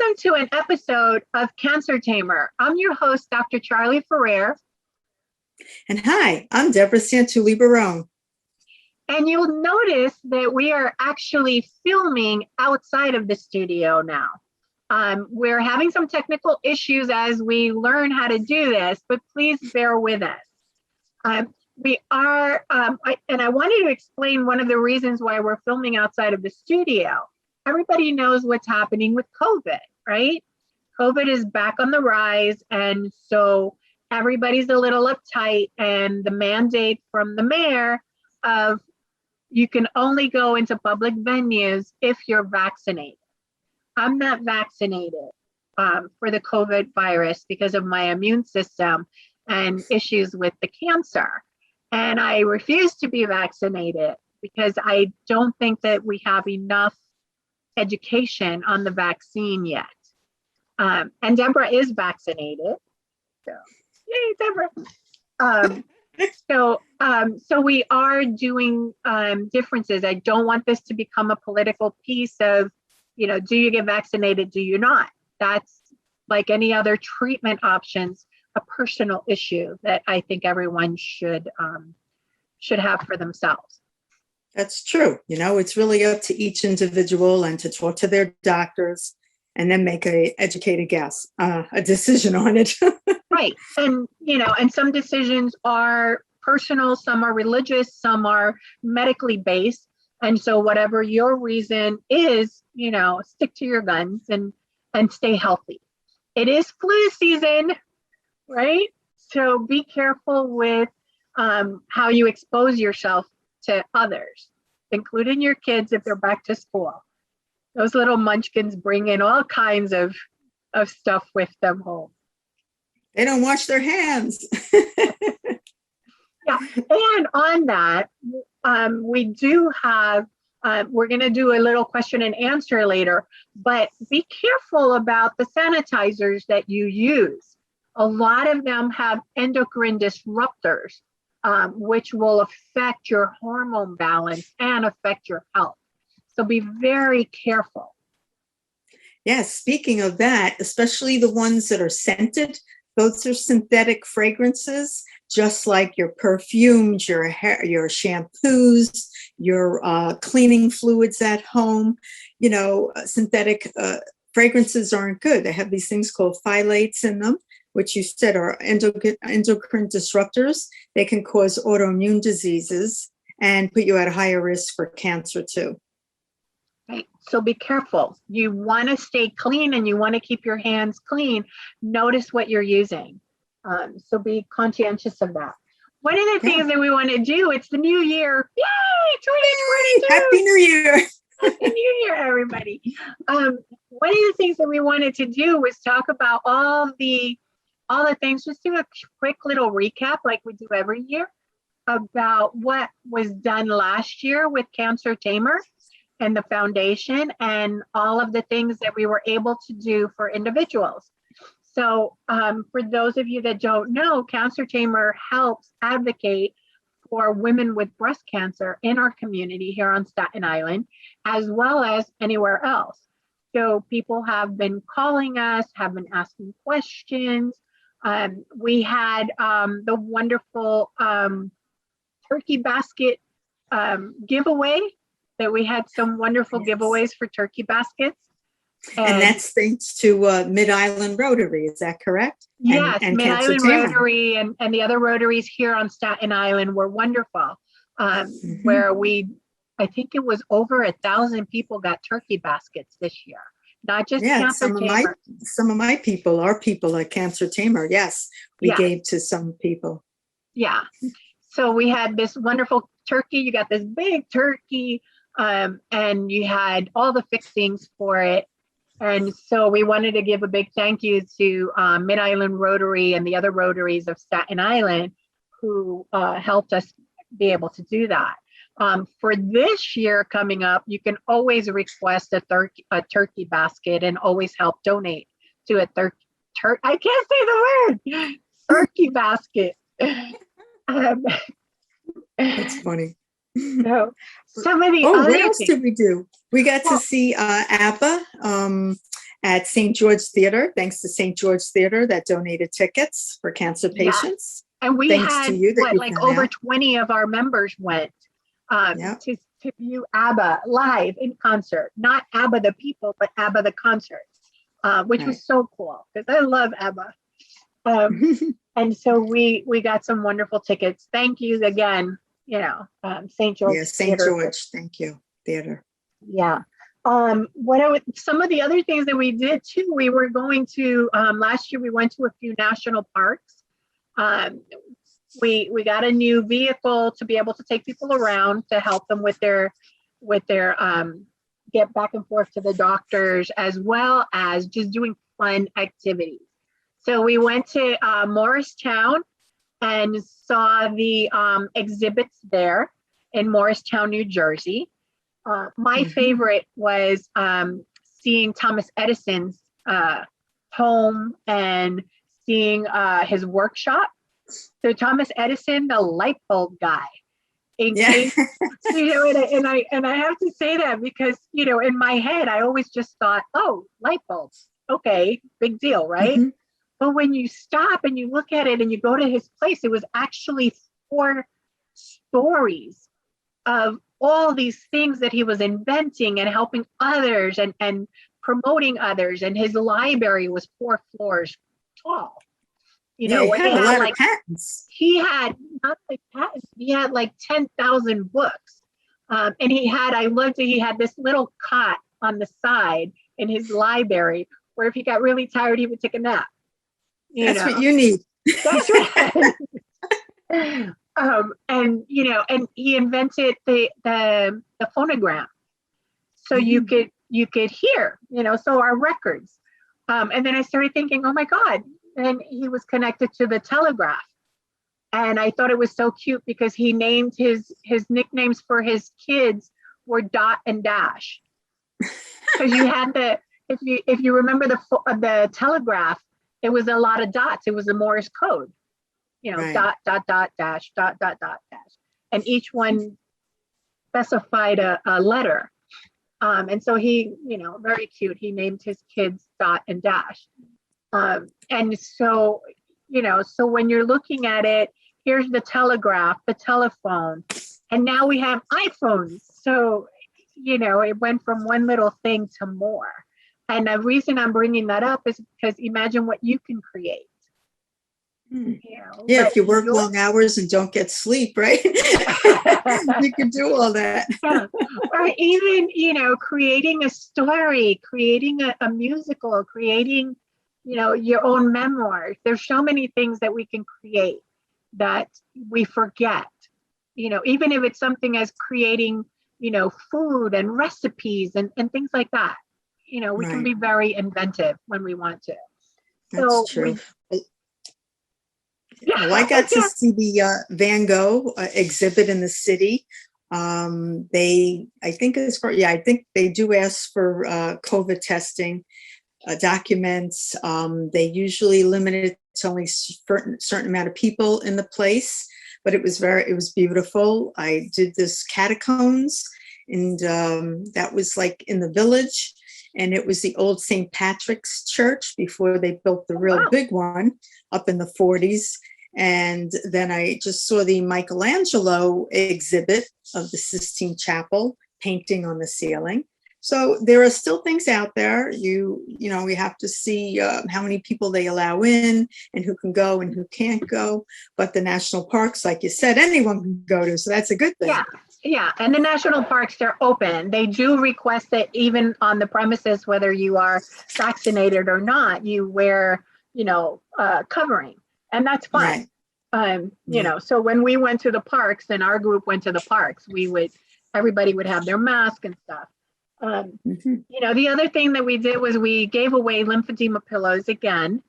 Welcome to an episode of Cancer Tamer. I'm your host, Dr. Charlie Ferrer. And hi, I'm Deborah Santulli-Barone. And you'll notice that we are actually filming outside of the studio now. We're having some technical issues as we learn how to do this, but please bear with us. I wanted to explain one of the reasons why we're filming outside of the studio. Everybody knows what's happening with COVID, right? COVID is back on the rise, and so everybody's a little uptight, and the mandate from the mayor of you can only go into public venues if you're vaccinated. I'm not vaccinated for the COVID virus because of my immune system and issues with the cancer. And I refuse to be vaccinated because I don't think that we have enough education on the vaccine yet. And Deborah is vaccinated. So, yay, Deborah. So we are doing differences. I don't want this to become a political piece of, do you get vaccinated? Do you not? That's like any other treatment options, a personal issue that I think everyone should have for themselves. That's true. It's really up to each individual and to talk to their doctors and then make a educated guess, a decision on it. Right. And, and some decisions are personal, some are religious, some are medically based. And so whatever your reason is, stick to your guns and stay healthy. It is flu season, right? So be careful with how you expose yourself to others, including your kids if they're back to school. Those little munchkins bring in all kinds of stuff with them home. They don't wash their hands. Yeah, and on that, we do have, we're going to do a little question and answer later, but be careful about the sanitizers that you use. A lot of them have endocrine disruptors, which will affect your hormone balance and affect your health. So be very careful. Yes, speaking of that, especially the ones that are scented, those are synthetic fragrances, just like your perfumes, your hair, your shampoos, your cleaning fluids at home. Synthetic fragrances aren't good. They have these things called phthalates in them, which you said are endocrine disruptors. They can cause autoimmune diseases and put you at a higher risk for cancer too. Right. So be careful. You want to stay clean and you want to keep your hands clean. Notice what you're using. So be conscientious of that. One of the things that we want to do, it's the new year. Yay, 2022. Happy New Year. Happy New Year, everybody. One of the things that we wanted to do was talk about all the things, just do a quick little recap like we do every year about what was done last year with Cancer Tamer and the foundation and all of the things that we were able to do for individuals. So for those of you that don't know, Cancer Tamer helps advocate for women with breast cancer in our community here on Staten Island, as well as anywhere else. So people have been calling us, have been asking questions. We had the wonderful turkey basket giveaway, that we had some wonderful giveaways for turkey baskets. And that's thanks to Mid-Island Rotary, is that correct? Yes, and Mid-Island Rotary and the other Rotaries here on Staten Island were wonderful. Where I think it was over 1,000 people got turkey baskets this year. Not just Cancer Tamer. Some of my people, our people at Cancer Tamer, yes, we gave to some people. Yeah, so we had this wonderful turkey. You got this big turkey, and you had all the fixings for it. And so we wanted to give a big thank you to Mid-Island Rotary and the other Rotaries of Staten Island who helped us be able to do that. For this year coming up, you can always request a turkey basket and always help donate to a I can't say the word, turkey basket. That's funny. So some of the what else did we do? We got to see ABBA at at St. George Theater, thanks to St. George Theater that donated tickets for cancer Yeah. patients. And we Thanks to had you that you like found over out. 20 of our members went Yeah. to view ABBA live in concert. Not ABBA the people, but ABBA the concert, which was so cool because I love ABBA. And so we got some wonderful tickets. Thank you again, St. George Yeah, St. Theater. George, thank you, Theater. Yeah. Some of the other things that we did too, we were going to, last year we went to a few national parks. We got a new vehicle to be able to take people around to help them with their get back and forth to the doctors, as well as just doing fun activities. So we went to Morristown and saw the exhibits there in Morristown, New Jersey. My favorite was seeing Thomas Edison's home and seeing his workshop. So Thomas Edison, the light bulb guy. In case, and I have to say that because, in my head, I always just thought, oh, light bulbs. Okay, big deal, right? But when you stop and you look at it and you go to his place, it was actually 4 stories of all these things that he was inventing and helping others and promoting others. And his library was 4 floors tall. He had a lot of patents. He had not like patents, he had like 10,000 books. And I loved that he had this little cot on the side in his library where if he got really tired, he would take a nap. That's what you need. That's right. And he invented the phonogram, so you could hear, so our records. And then I started thinking, oh my God, and he was connected to the telegraph, and I thought it was so cute because he named his nicknames for his kids were Dot and Dash, because you had if you remember the telegraph, it was a lot of dots. It was a Morse code. Right. Dot, dot, dot, dash, dot, dot, dot, dash. And each one specified a letter. And so he, very cute. He named his kids Dot and Dash. And so, so when you're looking at it, here's the telegraph, the telephone, and now we have iPhones. So, it went from one little thing to more. And the reason I'm bringing that up is because imagine what you can create. If you work long hours and don't get sleep, right? You can do all that. Or even, creating a story, creating a musical, creating, your own memoirs. There's so many things that we can create that we forget, even if it's something as creating, food and recipes and things like that. We can be very inventive when we want to. That's true. Well, I got to see the Van Gogh exhibit in the city. I think they do ask for COVID testing documents. They usually limit it to only certain amount of people in the place, but it was beautiful. I did this catacombs, and that was like in the village. And it was the old St. Patrick's Church before they built the real big one up in the 40s. And then I just saw the Michelangelo exhibit of the Sistine Chapel painting on the ceiling. So there are still things out there. We have to see how many people they allow in and who can go and who can't go. But the national parks, like you said, anyone can go to. So that's a good thing. Yeah. And the national parks, they're open. They do request that even on the premises, whether you are vaccinated or not, you wear, covering. And that's fine. Right. So when we went to the parks and our group went to the parks, everybody would have their mask and stuff. The other thing that we did was we gave away lymphedema pillows again.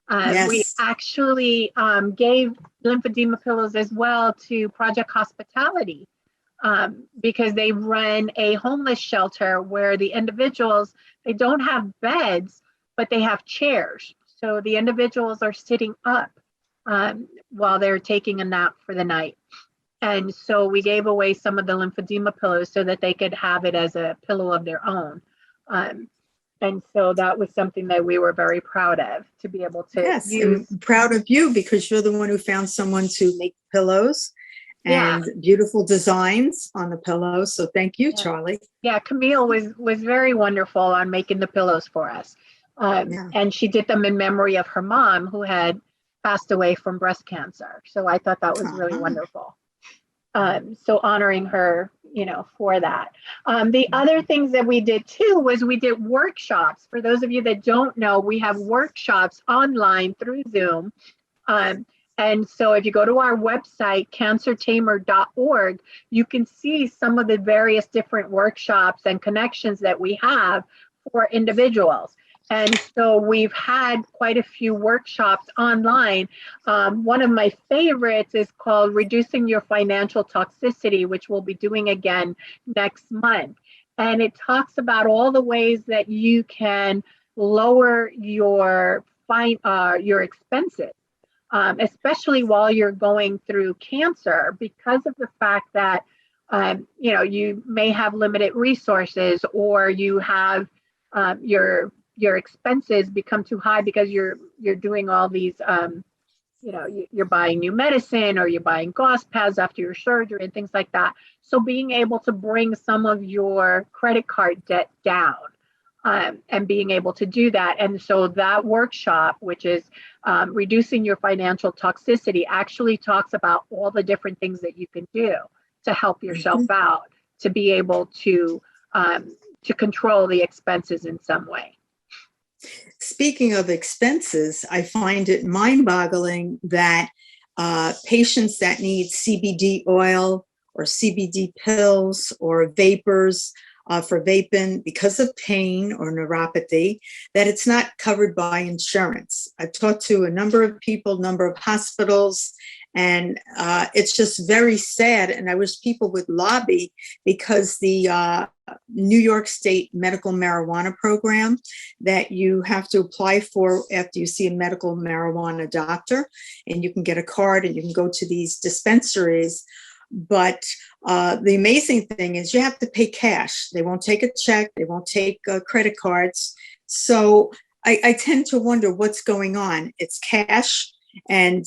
We actually gave lymphedema pillows as well to Project Hospitality because they run a homeless shelter where the individuals, they don't have beds, but they have chairs. So the individuals are sitting up while they're taking a nap for the night. And so we gave away some of the lymphedema pillows so that they could have it as a pillow of their own. And so that was something that we were very proud of, to be able to Yes, use. and proud of you because you're the one who found someone to make pillows Yeah. and beautiful designs on the pillows. So thank you, Yeah. Charlie. Yeah, Camille was very wonderful on making the pillows for us. Yeah. And she did them in memory of her mom, who had passed away from breast cancer. So I thought that was really Uh-huh. wonderful. So honoring her, for that. The other things that we did too was we did workshops. For those of you that don't know, we have workshops online through Zoom. And so if you go to our website, cancertamer.org, you can see some of the various different workshops and connections that we have for individuals. And so we've had quite a few workshops online. One of my favorites is called Reducing Your Financial Toxicity, which we'll be doing again next month. And it talks about all the ways that you can lower your expenses. Especially while you're going through cancer, because of the fact that you may have limited resources, or you have your expenses become too high because you're doing all these you're buying new medicine, or you're buying gauze pads after your surgery and things like that. So being able to bring some of your credit card debt down, and being able to do that. And so that workshop, which is reducing your financial toxicity, actually talks about all the different things that you can do to help yourself out, to be able to control the expenses in some way. Speaking of expenses, I find it mind-boggling that patients that need CBD oil or CBD pills or vapors for vaping because of pain or neuropathy, that it's not covered by insurance. I've talked to a number of people, number of hospitals, and it's just very sad. And I wish people would lobby, because the New York State medical marijuana program that you have to apply for after you see a medical marijuana doctor, and you can get a card and you can go to these dispensaries. But the amazing thing is you have to pay cash. They won't take a check. They won't take credit cards. So I tend to wonder what's going on. It's cash, and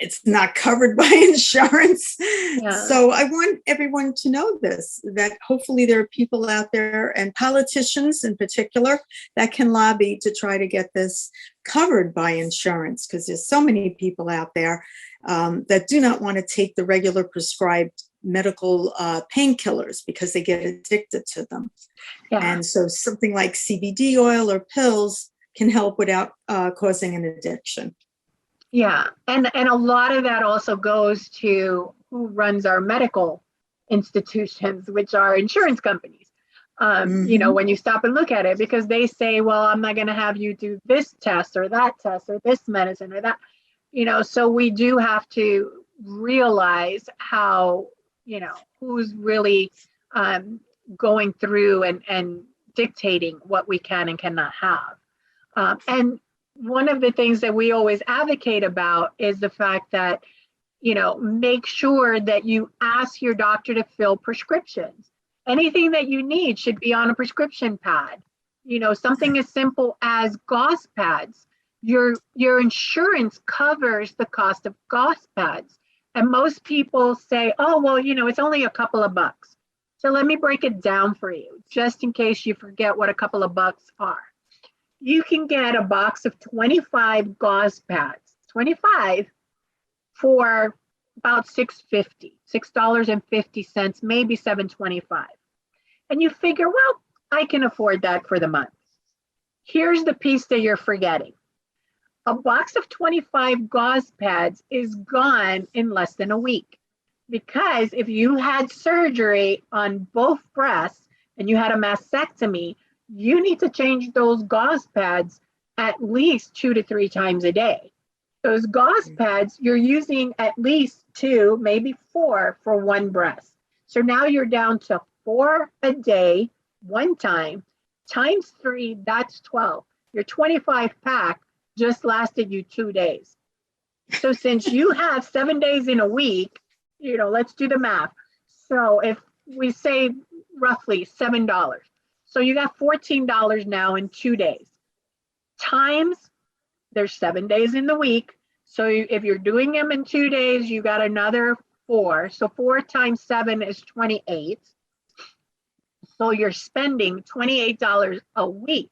it's not covered by insurance. Yeah. So I want everyone to know this, that hopefully there are people out there, and politicians in particular, that can lobby to try to get this covered by insurance, because there's so many people out there that do not want to take the regular prescribed medical painkillers because they get addicted to them. Yeah. And so something like CBD oil or pills can help without causing an addiction. Yeah, and a lot of that also goes to who runs our medical institutions, which are insurance companies. When you stop and look at it, because they say, well, I'm not going to have you do this test or that test or this medicine or that, so we do have to realize how, who's really going through and dictating what we can and cannot have. And one of the things that we always advocate about is the fact that, make sure that you ask your doctor to fill prescriptions. Anything that you need should be on a prescription pad. Something as simple as gauze pads. Your insurance covers the cost of gauze pads. And most people say, oh, well, it's only a couple of bucks. So let me break it down for you, just in case you forget what a couple of bucks are. You can get a box of 25 gauze pads, 25, for about $6.50, maybe $7.25. And you figure, well, I can afford that for the month. Here's the piece that you're forgetting. A box of 25 gauze pads is gone in less than a week. Because if you had surgery on both breasts and you had a mastectomy, you need to change those gauze pads at least 2 to 3 times a day. Those gauze pads, you're using at least 2, maybe 4 for one breast. So now you're down to 4 a day, one time, times 3, that's 12. Your 25 pack just lasted you 2 days. So since you have 7 days in a week, let's do the math. So if we say roughly $7, So you got $14 now in 2 days. Times, there's 7 days in the week. So if you're doing them in 2 days, you got another 4. So 4 times 7 is 28. So you're spending $28 a week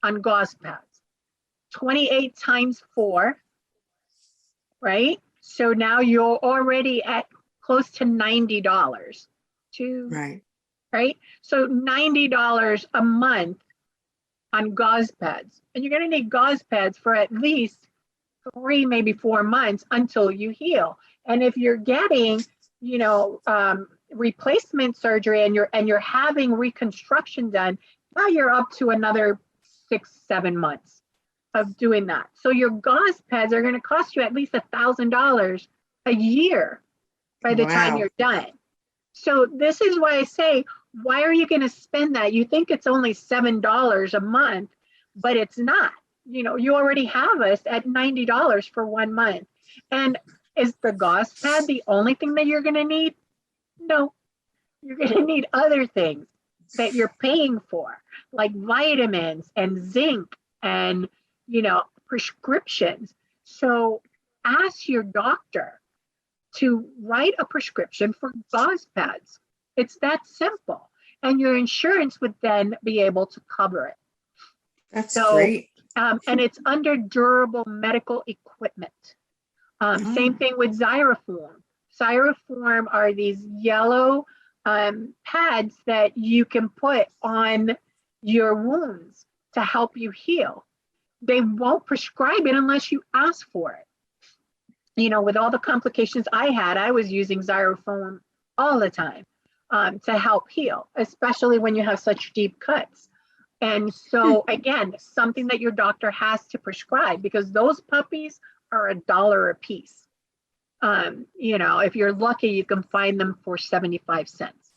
on gauze pads. 28 times 4, right? So now you're already at close to $90 right? So $90 a month on gauze pads. And you're going to need gauze pads for at least 3, maybe 4 months until you heal. And if you're getting, replacement surgery and you're having reconstruction done, now you're up to another 6-7 months of doing that. So your gauze pads are going to cost you at least $1,000 a year by the time you're done. So this is why I say, why are you going to spend that? You think it's only $7 a month, but it's not. You already have us at $90 for 1 month. And is the gauze pad the only thing that you're going to need? No, you're going to need other things that you're paying for, like vitamins and zinc and, prescriptions. So ask your doctor to write a prescription for gauze pads. It's that simple. And your insurance would then be able to cover it. That's great. And it's under durable medical equipment. Same thing with Styrofoam. Styrofoam are these yellow pads that you can put on your wounds to help you heal. They won't prescribe it unless you ask for it. With all the complications I had, I was using Styrofoam all the time to help heal, especially when you have such deep cuts. And so, again, something that your doctor has to prescribe, because those puppies are $1 a piece. If you're lucky, you can find them for 75 cents.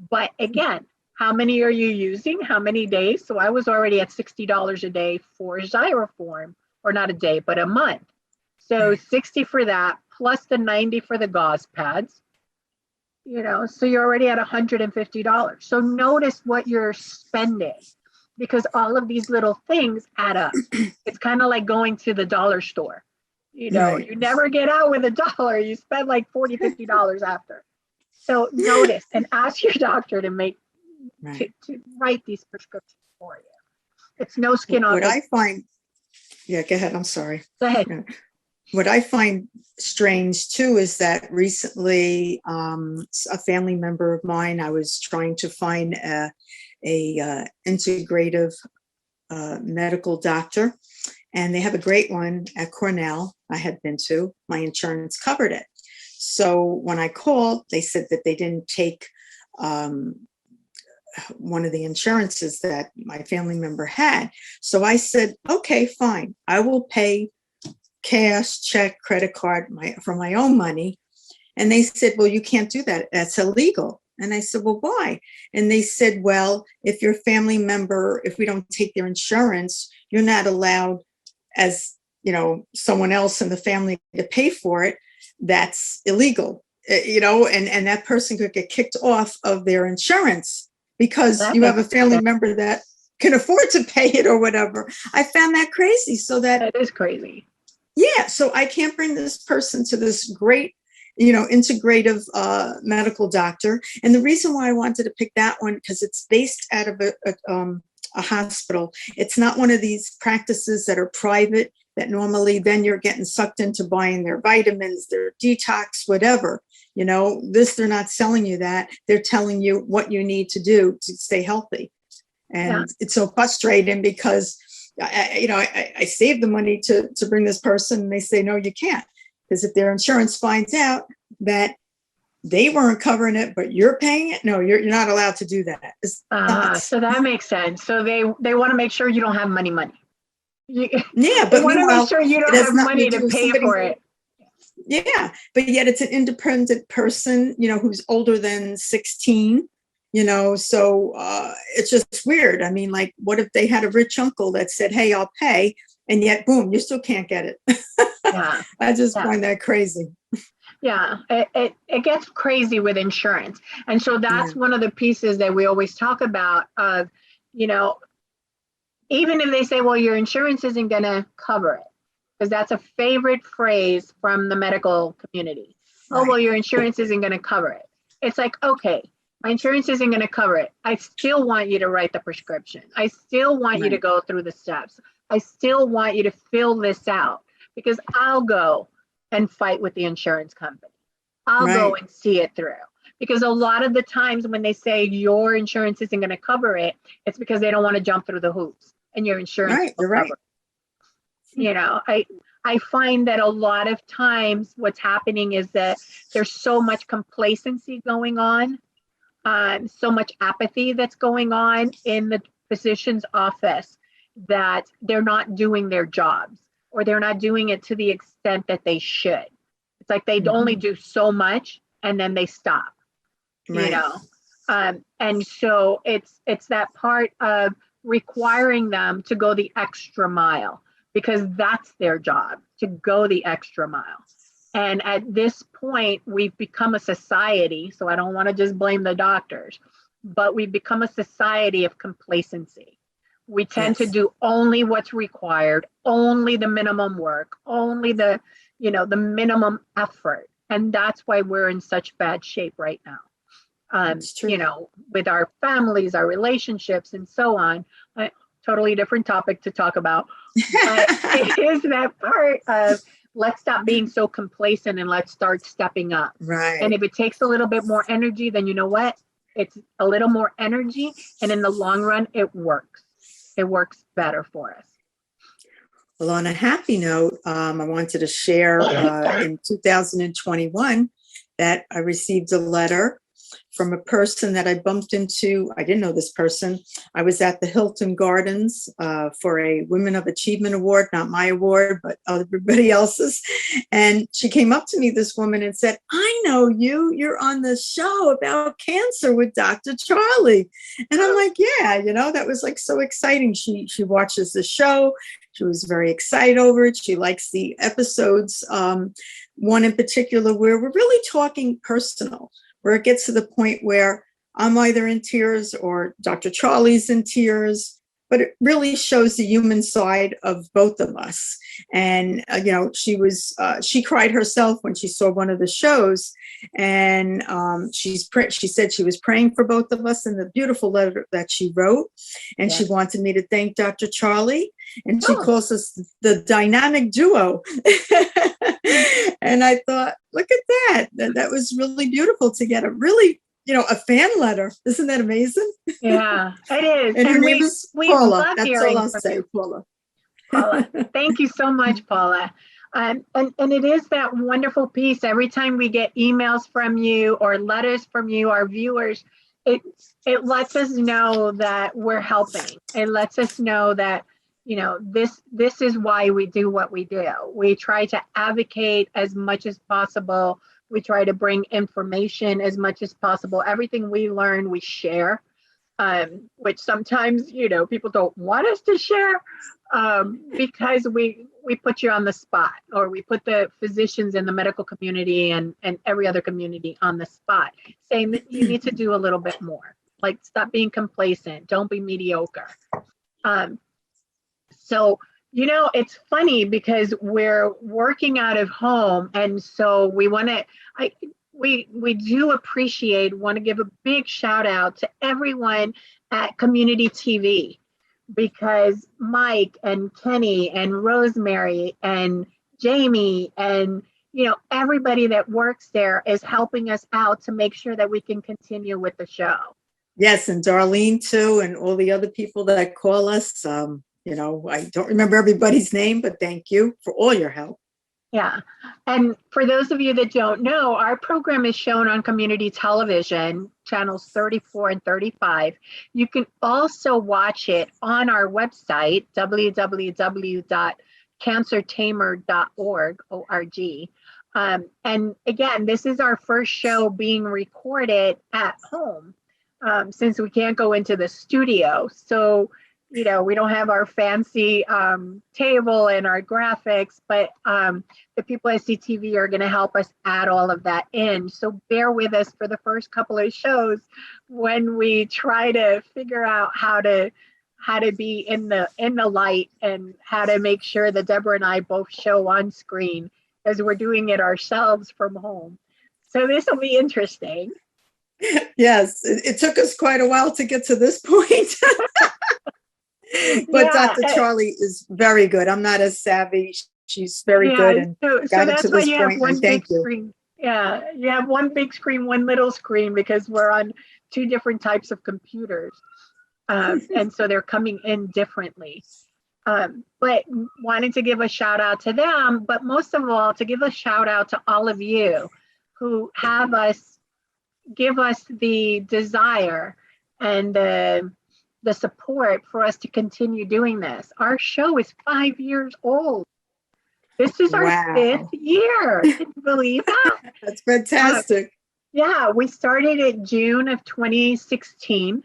But again, how many are you using? How many days? So I was already at $60 a day for Styrofoam, or not a day, but a month. So 60 for that, plus the 90 for the gauze pads, so you're already at $150. So notice what you're spending, because all of these little things add up. It's kind of like going to the dollar store. You never get out with $1. You spend like $40, $50 after. So notice and ask your doctor to to write these prescriptions for you. It's no skin off. What I find, go ahead. I'm sorry. Go ahead. Yeah. What I find strange too is that recently a family member of mine, I was trying to find a integrative medical doctor, and they have a great one at Cornell I had been to. My insurance covered it. So when I called, they said that they didn't take one of the insurances that my family member had. So I said, okay, fine. I will pay cash, check, credit card for my own money. And they said, well, you can't do that. That's illegal. And I said, well, why? And they said, well, if your family member, if we don't take their insurance, you're not allowed, as someone else in the family, to pay for it. That's illegal, and that person could get kicked off of their insurance because you have a family member that can afford to pay it or whatever. I found that crazy. So that is crazy. Yeah. So I can't bring this person to this great, integrative medical doctor. And the reason why I wanted to pick that one, because it's based out of a hospital. It's not one of these practices that are private, that normally then you're getting sucked into buying their vitamins, their detox, whatever. They're not selling you that. They're telling you what you need to do to stay healthy. And it's so frustrating because I saved the money to bring this person, and they say, no, you can't. Because if their insurance finds out that they weren't covering it, but you're paying it, no, you're not allowed to do that. So that makes sense. So they want to make sure you don't have money. But they want to make sure you don't have money to pay for it. Yeah, but yet it's an independent person, who's older than 16. So it's just weird. I mean, like, what if they had a rich uncle that said, hey, I'll pay, and yet, boom, you still can't get it. Yeah. I just find that crazy. Yeah, it gets crazy with insurance. And so that's one of the pieces that we always talk about of, you know, even if they say, well, your insurance isn't going to cover it, because that's a favorite phrase from the medical community. Oh, well, Right. your insurance isn't going to cover it. It's like, okay, my insurance isn't going to cover it. I still want you to write the prescription. I still want you to Right. go through the steps. I still want you to fill this out, because I'll go and fight with the insurance company. I'll go Right. and see it through. Because a lot of the times when they say your insurance isn't going to cover it, it's because they don't want to jump through the hoops, and your insurance Right. will You're cover right. it. I find that a lot of times what's happening is that there's so much complacency going on, so much apathy that's going on in the physician's office, that they're not doing their jobs, or they're not doing it to the extent that they should. It's like they only Mhm. do so much and then they stop, you Right. know. And so it's that part of requiring them to go the extra mile, because that's their job, to go the extra mile. And at this point, we've become a society. So I don't want to just blame the doctors, but we've become a society of complacency. We tend to Yes. do only what's required, only the minimum work, only the minimum effort. And that's why we're in such bad shape right now. It's true. With our families, our relationships, and so on. Totally different topic to talk about, but it is that part of, let's stop being so complacent and let's start stepping up. And Right. if it takes a little bit more energy, then you know what? It's a little more energy, and in the long run, it works. It works better for us. Well, on a happy note, I wanted to share in 2021 that I received a letter from a person that I bumped into. I didn't know this person. I was at the Hilton Gardens for a Women of Achievement Award, not my award, but everybody else's. And she came up to me, this woman, and said, I know you. You're on the show about cancer with Dr. Charlie. And I'm like, yeah, that was like so exciting. She watches the show. She was very excited over it. She likes the episodes. One in particular where we're really talking personal, where it gets to the point where I'm either in tears or Dr. Charlie's in tears, but it really shows the human side of both of us. And, she cried herself when she saw one of the shows, and she said she was praying for both of us in the beautiful letter that she wrote. And she Yes. wanted me to thank Dr. Charlie, and she Oh, calls us the dynamic duo. And I thought, look at that. That was really beautiful to get a really, a fan letter. Isn't that amazing? yeah, it is. And her And name is we Paula. love That's all hearing I'll from say, you, Paula. Paula. Thank you so much, Paula. And it is that wonderful piece. Every time we get emails from you or letters from you, our viewers, it lets us know that we're helping. It lets us know that this is why we do what we do. We try to advocate as much as possible. We try to bring information as much as possible. Everything we learn, we share. Which sometimes people don't want us to share, because we put you on the spot, or we put the physicians in the medical community and every other community on the spot, saying that you need to do a little bit more. Like, stop being complacent, don't be mediocre. So it's funny because we're working out of home, and so we want to we do want to give a big shout out to everyone at Community TV, because Mike and Kenny and Rosemary and Jamie and everybody that works there is helping us out to make sure that we can continue with the show. Yes, and Darlene too, and all the other people that call us. I don't remember everybody's name, but thank you for all your help. Yeah. And for those of you that don't know, our program is shown on community television, channels 34 and 35. You can also watch it on our website, www.cancertamer.org. And again, this is our first show being recorded at home, since we can't go into the studio. So you know, we don't have our fancy table and our graphics, but the people at CTV are going to help us add all of that in. So bear with us for the first couple of shows when we try to figure out how to be in the light and how to make sure that Deborah and I both show on screen, as we're doing it ourselves from home. So this will be interesting. Yes, it took us quite a while to get to this point. But Yeah, Dr. Charlie is very good. I'm not as savvy. She's very good and so got it that's to why this you have point, one and big thank you. screen. Yeah, you have one big screen, one little screen, because we're on two different types of computers. And so they're coming in differently. But wanted to give a shout out to them, but most of all, to give a shout out to all of you who give us the desire and the support for us to continue doing this. Our show is 5 years old. This is our Wow. 5th year. Can you believe that? That's fantastic. Yeah, we started in June of 2016.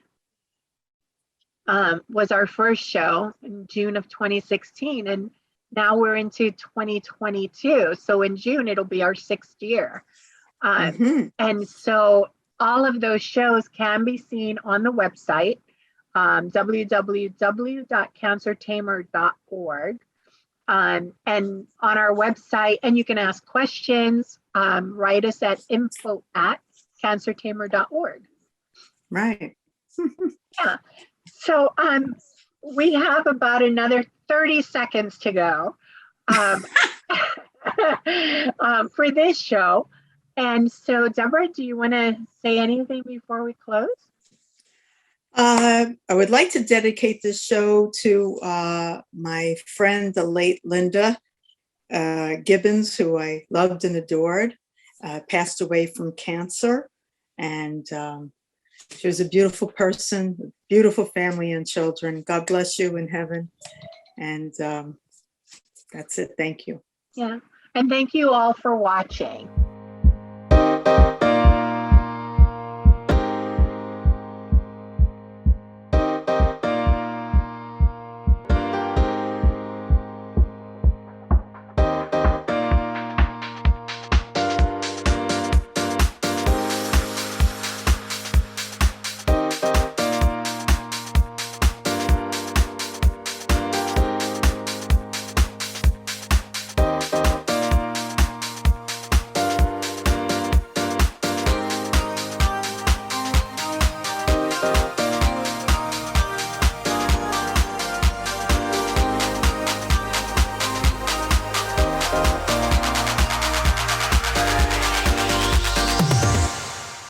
Was our first show in June of 2016, and now we're into 2022. So in June, it'll be our 6th year. And so all of those shows can be seen on the website, www.cancertamer.org. And on our website, and you can ask questions, write us at info@cancertamer.org. Right. Yeah. So we have about another 30 seconds to go for this show. And so, Deborah, do you want to say anything before we close? I would like to dedicate this show to my friend, the late Linda Gibbons, who I loved and adored, passed away from cancer. And she was a beautiful person, beautiful family and children. God bless you in heaven. And that's it. Thank you. Yeah. And thank you all for watching.